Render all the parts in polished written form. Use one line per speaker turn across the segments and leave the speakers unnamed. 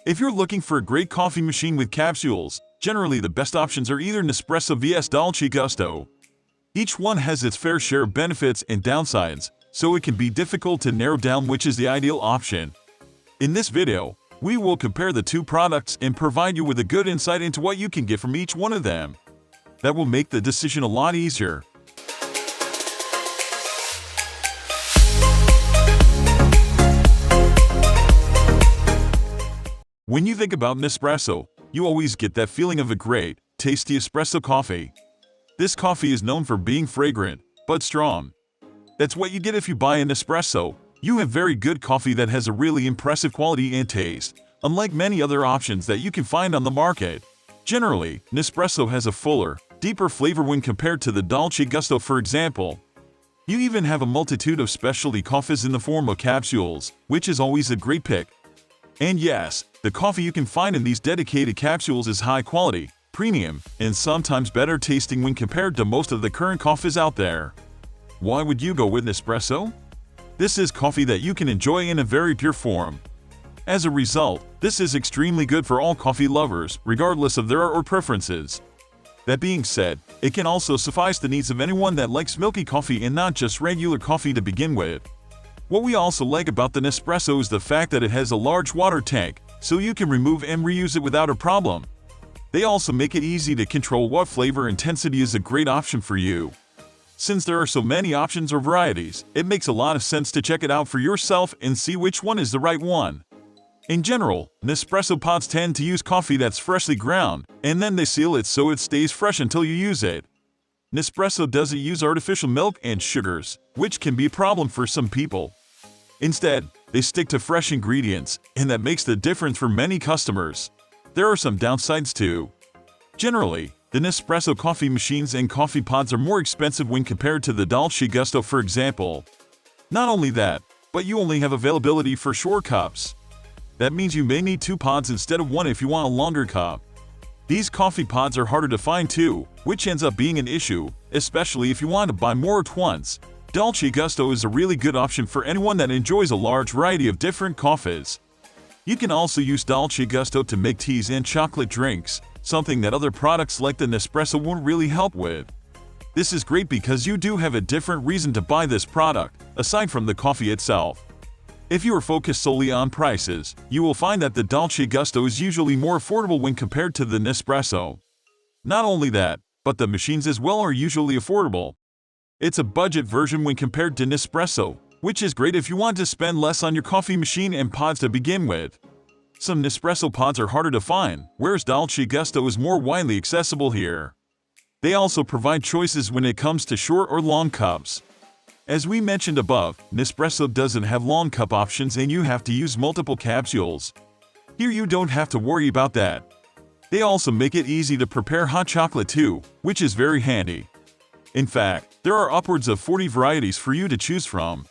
If you're looking for a great coffee machine with capsules, generally the best options are either Nespresso Vs Dolce Gusto. Each one has its fair share of benefits and downsides, so it can be difficult to narrow down which is the ideal option. In this video, we will compare the two products and provide you with a good insight into what you can get from each one of them. That will make the decision a lot easier. When you think about Nespresso, you always get that feeling of a great, tasty espresso coffee. This coffee is known for being fragrant, but strong. That's what you get if you buy an Nespresso. You have very good coffee that has a really impressive quality and taste, unlike many other options that you can find on the market. Generally, Nespresso has a fuller, deeper flavor when compared to the Dolce Gusto, for example. You even have a multitude of specialty coffees in the form of capsules, which is always a great pick. And yes, the coffee you can find in these dedicated capsules is high quality, premium, and sometimes better tasting when compared to most of the current coffees out there. Why would you go with Nespresso? This is coffee that you can enjoy in a very pure form. As a result, this is extremely good for all coffee lovers, regardless of their preferences. That being said, it can also suffice the needs of anyone that likes milky coffee and not just regular coffee to begin with. What we also like about the Nespresso is the fact that it has a large water tank, so you can remove and reuse it without a problem. They also make it easy to control what flavor intensity is a great option for you. Since there are so many options or varieties, it makes a lot of sense to check it out for yourself and see which one is the right one. In general, Nespresso pods tend to use coffee that's freshly ground, and then they seal it so it stays fresh until you use it. Nespresso doesn't use artificial milk and sugars, which can be a problem for some people. Instead, they stick to fresh ingredients, and that makes the difference for many customers. There are some downsides too. Generally, the Nespresso coffee machines and coffee pods are more expensive when compared to the Dolce Gusto, for example. Not only that, but you only have availability for short cups. That means you may need 2 pods instead of 1 if you want a longer cup. These coffee pods are harder to find too, which ends up being an issue, especially if you want to buy more at once. Dolce Gusto is a really good option for anyone that enjoys a large variety of different coffees. You can also use Dolce Gusto to make teas and chocolate drinks, something that other products like the Nespresso won't really help with. This is great because you do have a different reason to buy this product, aside from the coffee itself. If you are focused solely on prices, you will find that the Dolce Gusto is usually more affordable when compared to the Nespresso. Not only that, but the machines as well are usually affordable. It's a budget version when compared to Nespresso, which is great if you want to spend less on your coffee machine and pods to begin with. Some Nespresso pods are harder to find, whereas Dolce Gusto is more widely accessible here. They also provide choices when it comes to short or long cups. As we mentioned above, Nespresso doesn't have long cup options and you have to use multiple capsules. Here you don't have to worry about that. They also make it easy to prepare hot chocolate too, which is very handy. In fact, there are upwards of 40 varieties for you to choose from.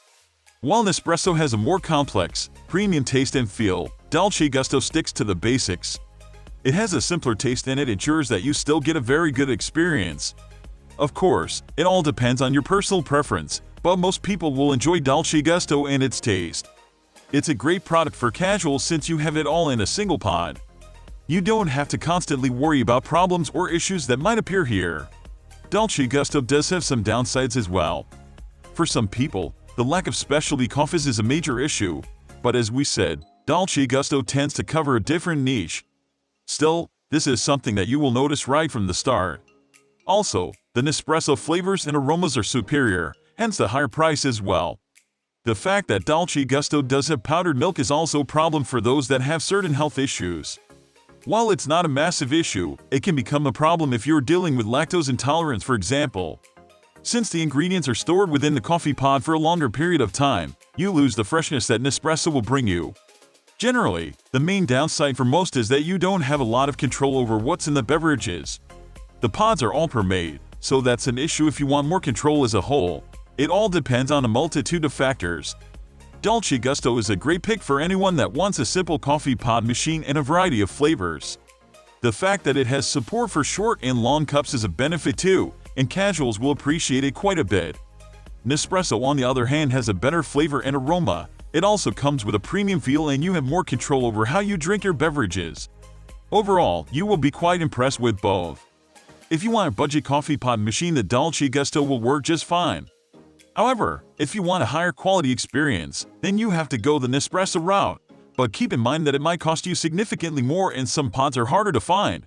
While Nespresso has a more complex, premium taste and feel, Dolce Gusto sticks to the basics. It has a simpler taste and it ensures that you still get a very good experience. Of course, it all depends on your personal preference, but most people will enjoy Dolce Gusto and its taste. It's a great product for casuals since you have it all in a single pod. You don't have to constantly worry about problems or issues that might appear here. Dolce Gusto does have some downsides as well. For some people, the lack of specialty coffees is a major issue, but as we said, Dolce Gusto tends to cover a different niche. Still, this is something that you will notice right from the start. Also, the Nespresso flavors and aromas are superior, hence the higher price as well. The fact that Dolce Gusto does have powdered milk is also a problem for those that have certain health issues. While it's not a massive issue, it can become a problem if you're dealing with lactose intolerance, for example. Since the ingredients are stored within the coffee pod for a longer period of time, you lose the freshness that Nespresso will bring you. Generally, the main downside for most is that you don't have a lot of control over what's in the beverages. The pods are all pre-made, so that's an issue if you want more control as a whole. It all depends on a multitude of factors. Dolce Gusto is a great pick for anyone that wants a simple coffee pod machine and a variety of flavors. The fact that it has support for short and long cups is a benefit too, and casuals will appreciate it quite a bit. Nespresso, on the other hand, has a better flavor and aroma, It also comes with a premium feel and you have more control over how you drink your beverages. Overall, you will be quite impressed with both. If you want a budget coffee pod machine, the Dolce Gusto will work just fine. However, if you want a higher quality experience, then you have to go the Nespresso route. But keep in mind that it might cost you significantly more and some pods are harder to find.